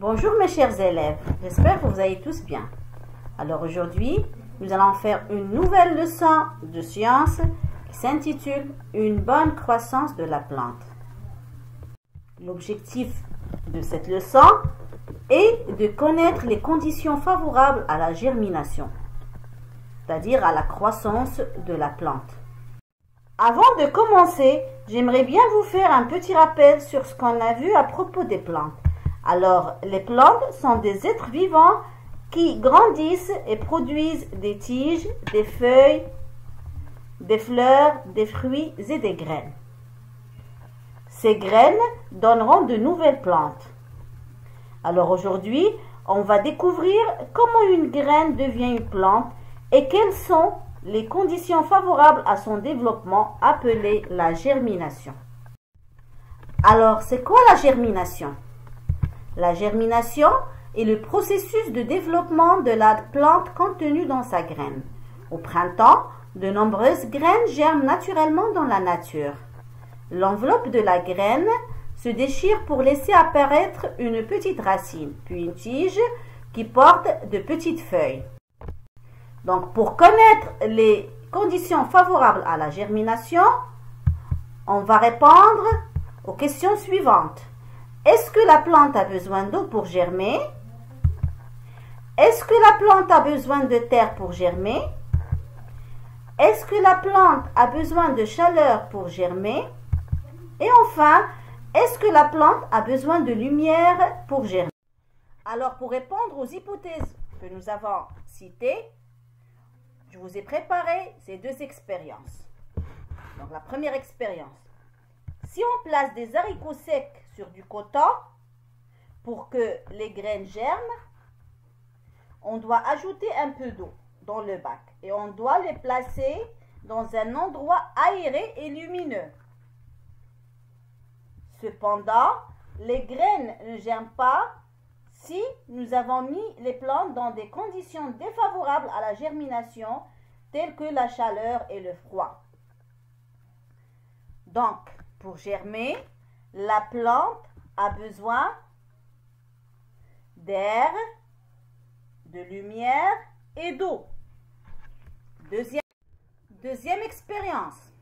Bonjour mes chers élèves, j'espère que vous allez tous bien. Alors aujourd'hui, nous allons faire une nouvelle leçon de sciences qui s'intitule « Une bonne croissance de la plante ». L'objectif de cette leçon est de connaître les conditions favorables à la germination, c'est-à-dire à la croissance de la plante. Avant de commencer, j'aimerais bien vous faire un petit rappel sur ce qu'on a vu à propos des plantes. Alors, les plantes sont des êtres vivants qui grandissent et produisent des tiges, des feuilles, des fleurs, des fruits et des graines. Ces graines donneront de nouvelles plantes. Alors aujourd'hui, on va découvrir comment une graine devient une plante et quelles sont les conditions favorables à son développement appelées la germination. Alors, c'est quoi la germination? La germination est le processus de développement de la plante contenue dans sa graine. Au printemps, de nombreuses graines germent naturellement dans la nature. L'enveloppe de la graine se déchire pour laisser apparaître une petite racine, puis une tige qui porte de petites feuilles. Donc, pour connaître les conditions favorables à la germination, on va répondre aux questions suivantes. Est-ce que la plante a besoin d'eau pour germer? Est-ce que la plante a besoin de terre pour germer? Est-ce que la plante a besoin de chaleur pour germer? Et enfin, est-ce que la plante a besoin de lumière pour germer? Alors, pour répondre aux hypothèses que nous avons citées, je vous ai préparé ces deux expériences. Donc, la première expérience. Si on place des haricots secs sur du coton pour que les graines germent, on doit ajouter un peu d'eau dans le bac et on doit les placer dans un endroit aéré et lumineux. Cependant, les graines ne germent pas si nous avons mis les plantes dans des conditions défavorables à la germination, telles que la chaleur et le froid. Donc, pour germer, la plante a besoin d'air, de lumière et d'eau. Deuxième expérience.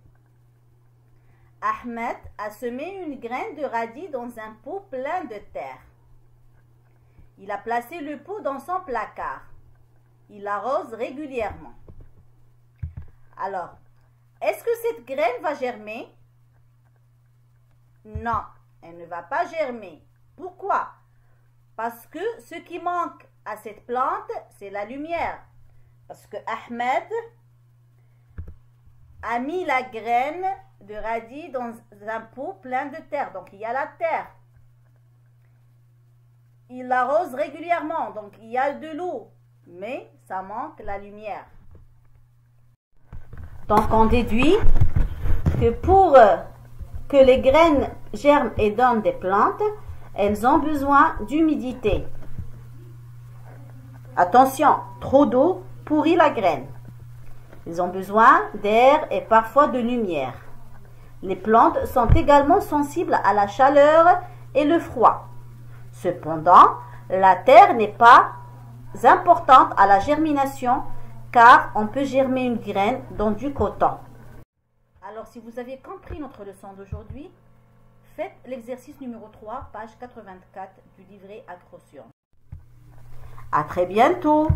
Ahmed a semé une graine de radis dans un pot plein de terre. Il a placé le pot dans son placard. Il l'arrose régulièrement. Alors, est-ce que cette graine va germer? Non, elle ne va pas germer. Pourquoi? Parce que ce qui manque à cette plante, c'est la lumière. Parce que Ahmed a mis la graine de radis dans un pot plein de terre. Donc, il y a la terre. Il l'arrose régulièrement. Donc, il y a de l'eau. Mais ça manque la lumière. Donc, on déduit que pour que les graines germent et donnent des plantes, elles ont besoin d'humidité. Attention, trop d'eau pourrit la graine. Ils ont besoin d'air et parfois de lumière. Les plantes sont également sensibles à la chaleur et le froid. Cependant, la terre n'est pas importante à la germination car on peut germer une graine dans du coton. Alors, si vous avez compris notre leçon d'aujourd'hui, faites l'exercice numéro 3, page 84 du livret Acrosion. À très bientôt!